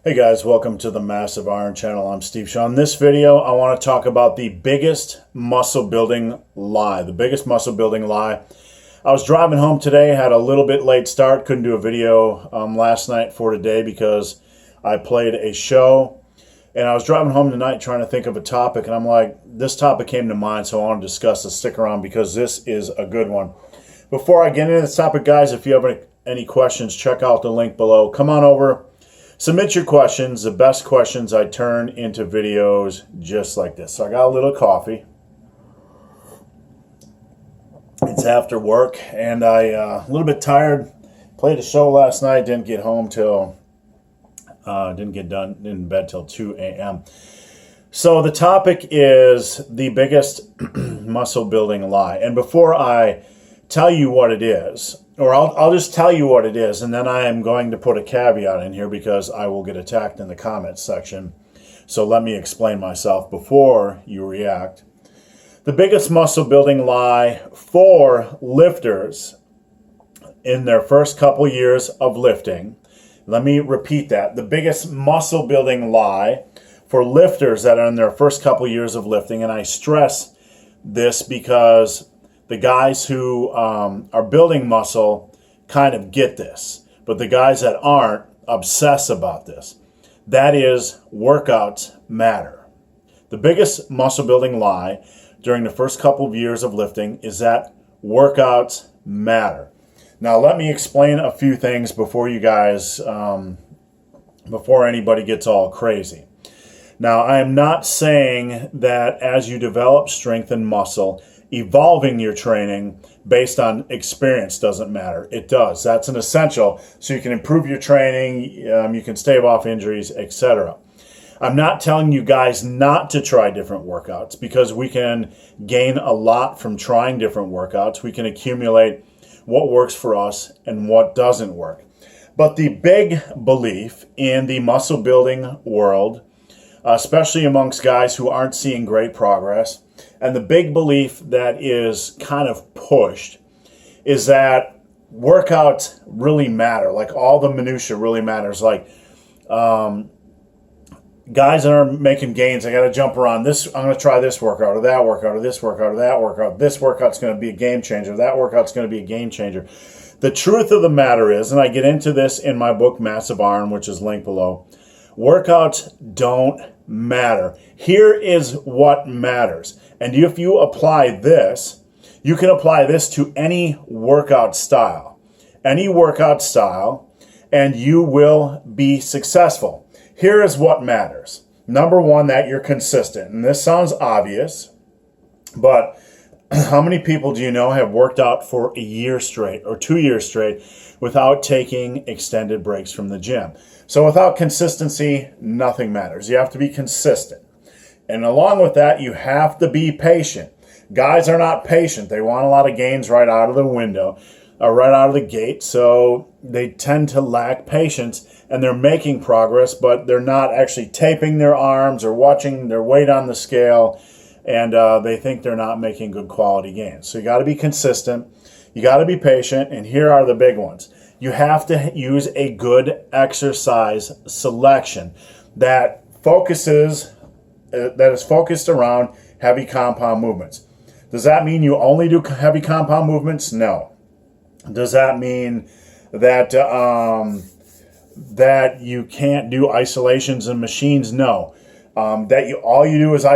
Hey guys, welcome to the Massive Iron Channel. I'm Steve Shaw. In this video, I want to talk about the biggest muscle building lie. The biggest muscle building lie. I was driving home today, had a little bit late start, couldn't do a video last night for today because I played a show. And I was driving home tonight trying to think of a topic, and I'm like, this topic came to mind, so I want to discuss it. Stick around because this is a good one. Before I get into this topic, guys, if you have any questions, check out the link below. Come on over. Submit your questions. The best questions I turn into videos just like this. So I got a little coffee. It's after work, and I a little bit tired. Played a show last night. Didn't get home till didn't get done in bed till 2 a.m. So the topic is the biggest muscle building lie. And before I tell you what it is, or I'll just tell you what it is, and then I am going to put a caveat in here because I will get attacked in the comments section. So let me explain myself before you react. The biggest muscle building lie for lifters in their first couple years of lifting. Let me repeat that. The biggest muscle building lie for lifters that are in their first couple years of lifting, and I stress this because the guys who are building muscle kind of get this, but the guys that aren't obsess about this. That is, workouts matter. The biggest muscle building lie during the first couple of years of lifting is that workouts matter. Now, let me explain a few things before you guys, before anybody gets all crazy. Now, I am not saying that as you develop strength and muscle, evolving your training based on experience doesn't matter. It does. That's an essential so you can improve your training, you can stave off injuries, etc. I'm not telling you guys not to try different workouts because we can gain a lot from trying different workouts. We can accumulate what works for us and what doesn't work. But the big belief in the muscle building world, especially amongst guys who aren't seeing great progress, and the big belief that is kind of pushed is that workouts really matter. Like all the minutia really matters. Like guys that are making gains, I got to jump around this. I'm going to try this workout or that workout or this workout or that workout. This workout's going to be a game changer. That workout's going to be a game changer. The truth of the matter is, and I get into this in my book, Massive Iron, which is linked below, workouts don't matter. Here is what matters. And if you apply this, you can apply this to any workout style. Any workout style, and you will be successful. Here is what matters. Number one, that you're consistent. And this sounds obvious, but how many people do you know have worked out for a year straight or 2 years straight without taking extended breaks from the gym? So without consistency, nothing matters. You have to be consistent. And along with that, you have to be patient. Guys are not patient. They want a lot of gains right out of the window, or right out of the gate. So they tend to lack patience, and they're making progress, but they're not actually taping their arms or watching their weight on the scale, and they think they're not making good quality gains. So you got to be consistent. You got to be patient, and here are the big ones. You have to use a good exercise selection that is focused around heavy compound movements. Does that mean you only do heavy compound movements? No. Does that mean that that you can't do isolations and machines? No. That all you do is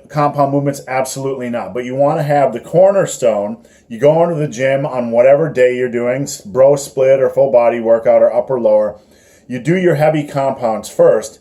compound movements? Absolutely not. But you want to have the cornerstone. You go into the gym on whatever day you're doing, bro split or full body workout or upper lower. You do your heavy compounds first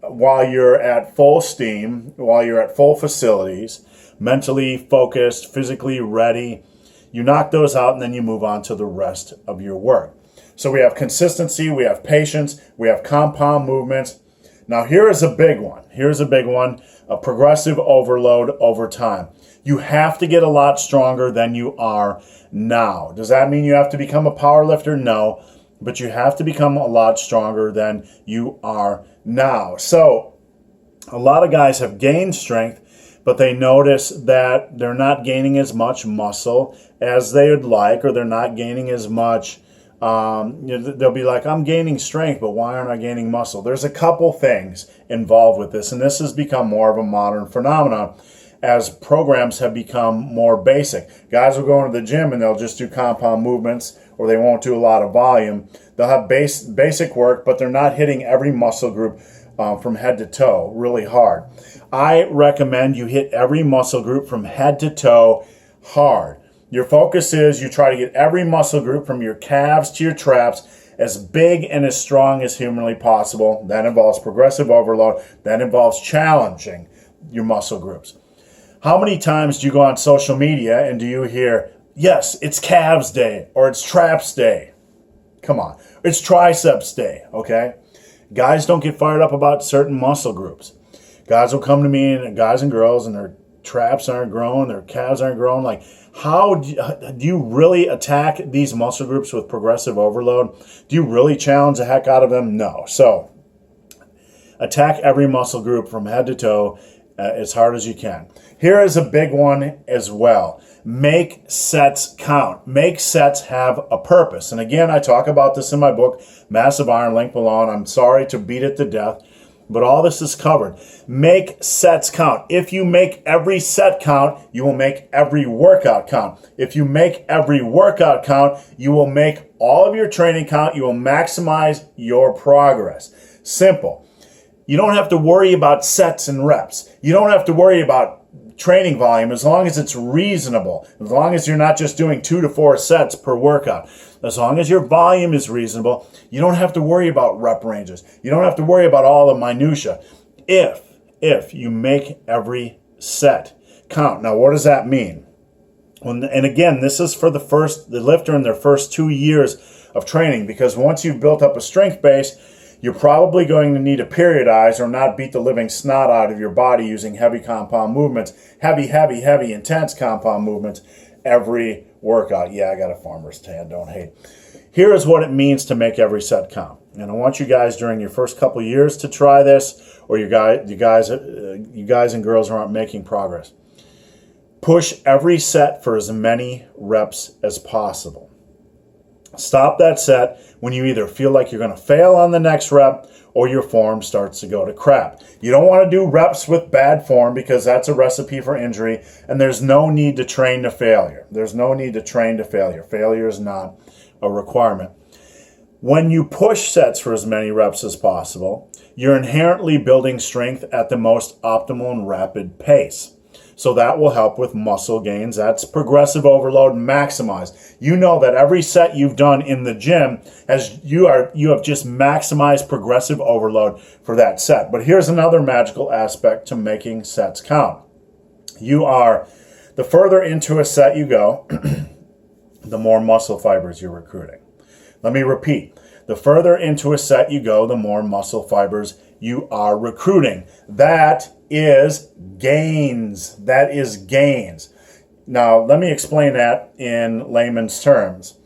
while you're at full steam, while you're at full facilities, mentally focused, physically ready. You knock those out and then you move on to the rest of your work. So we have consistency, we have patience, we have compound movements. Now here is a big one. Here's a big one, a progressive overload over time. You have to get a lot stronger than you are now. Does that mean you have to become a power lifter? No, but you have to become a lot stronger than you are now. So a lot of guys have gained strength, but they notice that they're not gaining as much muscle as they would like, or they're not gaining as much They'll be like, I'm gaining strength, but why aren't I gaining muscle? There's a couple things involved with this, and this has become more of a modern phenomenon as programs have become more basic. Guys will go into the gym and they'll just do compound movements, or they won't do a lot of volume. They'll have basic work, but they're not hitting every muscle group from head to toe really hard. I recommend you hit every muscle group from head to toe hard. Your focus is you try to get every muscle group from your calves to your traps as big and as strong as humanly possible. That involves progressive overload. That involves challenging your muscle groups. How many times do you go on social media and do you hear, yes, it's calves day or it's traps day? Come on. It's triceps day, okay? Guys don't get fired up about certain muscle groups. Guys will come to me, and guys and girls, and their traps aren't growing, their calves aren't growing. Like, how do you really attack these muscle groups with progressive overload? Do you really challenge the heck out of them? No. So, attack every muscle group from head to toe as hard as you can. Here is a big one as well. Make sets count. Make sets have a purpose. And again, I talk about this in my book, Massive Iron, link below, and I'm sorry to beat it to death, but all this is covered. Make sets count. If you make every set count, you will make every workout count. If you make every workout count, you will make all of your training count. You will maximize your progress. Simple. You don't have to worry about sets and reps. You don't have to worry about training volume as long as it's reasonable. As long as you're not just doing 2 to 4 sets per workout. As long as your volume is reasonable, you don't have to worry about rep ranges. You don't have to worry about all the minutia. If you make every set count. Now, what does that mean? And again, this is for the lifter in their first 2 years of training, because once you've built up a strength base, you're probably going to need to periodize or not beat the living snot out of your body using heavy compound movements, heavy, intense compound movements every workout. Yeah, I got a farmer's tan, don't hate. Here is what it means to make every set count. And I want you guys during your first couple years to try this, or you guys and girls who aren't making progress. Push every set for as many reps as possible. Stop that set when you either feel like you're going to fail on the next rep or your form starts to go to crap. You don't want to do reps with bad form because that's a recipe for injury, and there's no need to train to failure. There's no need to train to failure. Failure is not a requirement. When you push sets for as many reps as possible, you're inherently building strength at the most optimal and rapid pace. So that will help with muscle gains. That's progressive overload maximized. You know that every set you've done in the gym you have just maximized progressive overload for that set. But here's another magical aspect to making sets count. The further into a set you go, the more muscle fibers you're recruiting. Let me repeat. The further into a set you go, the more muscle fibers you are recruiting. That is gains. That is gains. Now, let me explain that in layman's terms.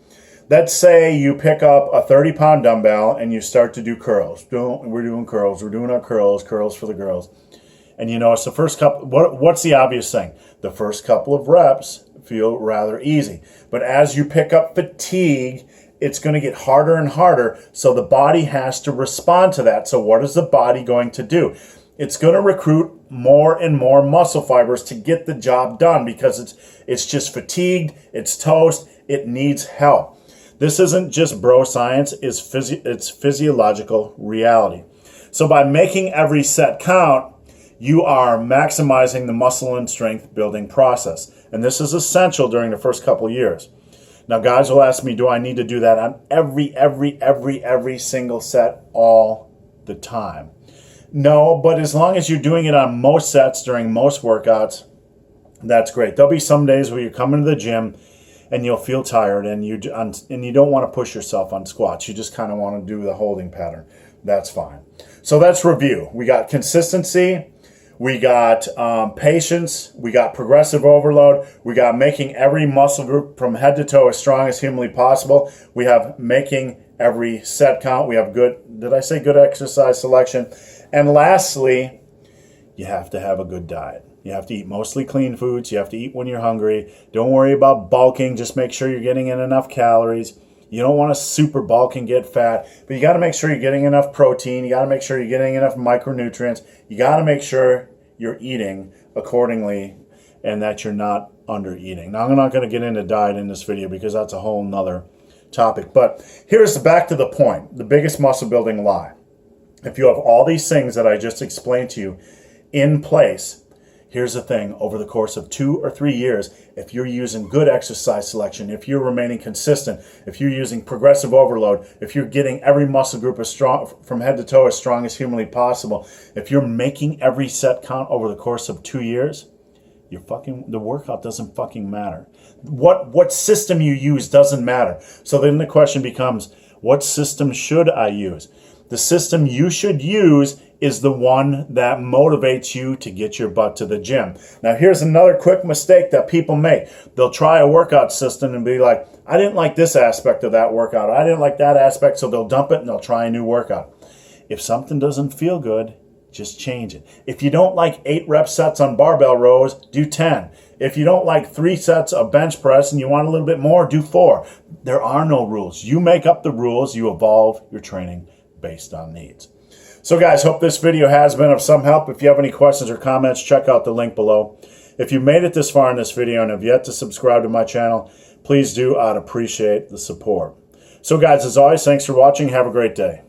Let's say you pick up a 30-pound dumbbell and you start to do curls. We're doing curls. We're doing our curls for the girls. And you notice the first couple, what's the obvious thing? The first couple of reps feel rather easy. But as you pick up fatigue, it's going to get harder and harder, so the body has to respond to that. So what is the body going to do? It's going to recruit more and more muscle fibers to get the job done because it's just fatigued, it's toast, it needs help. This isn't just bro science, it's physiological reality. So by making every set count, you are maximizing the muscle and strength building process. And this is essential during the first couple of years. Now, guys will ask me, do I need to do that on every single set all the time? No, but as long as you're doing it on most sets during most workouts, that's great. There'll be some days where you come into the gym and you'll feel tired and you don't want to push yourself on squats. You just kind of want to do the holding pattern. That's fine. So let's review. We got consistency. We got patience, we got progressive overload, we got making every muscle group from head to toe as strong as humanly possible. We have making every set count. We have good exercise selection. And lastly, you have to have a good diet. You have to eat mostly clean foods. You have to eat when you're hungry. Don't worry about bulking. Just make sure you're getting in enough calories. You don't want to super bulk and get fat, but you got to make sure you're getting enough protein. You got to make sure you're getting enough micronutrients. You got to make sure you're eating accordingly and that you're not under eating. Now, I'm not going to get into diet in this video because that's a whole nother topic, but here's back to the point, the biggest muscle building lie. If you have all these things that I just explained to you in place, here's the thing, over the course of 2 or 3 years, if you're using good exercise selection, if you're remaining consistent, if you're using progressive overload, if you're getting every muscle group as strong from head to toe as strong as humanly possible, if you're making every set count over the course of 2 years, the workout doesn't fucking matter. What system you use doesn't matter. So then the question becomes, what system should I use? The system you should use is the one that motivates you to get your butt to the gym. Now, here's another quick mistake that people make. They'll try a workout system and be like, I didn't like this aspect of that workout. I didn't like that aspect, so they'll dump it and they'll try a new workout. If something doesn't feel good, just change it. If you don't like 8 rep sets on barbell rows, do 10. If you don't like 3 sets of bench press and you want a little bit more, do 4. There are no rules. You make up the rules. You evolve your training based on needs. So guys, hope this video has been of some help. If you have any questions or comments, check out the link below. If you made it this far in this video and have yet to subscribe to my channel, please do. I'd appreciate the support. So guys, as always, thanks for watching. Have a great day.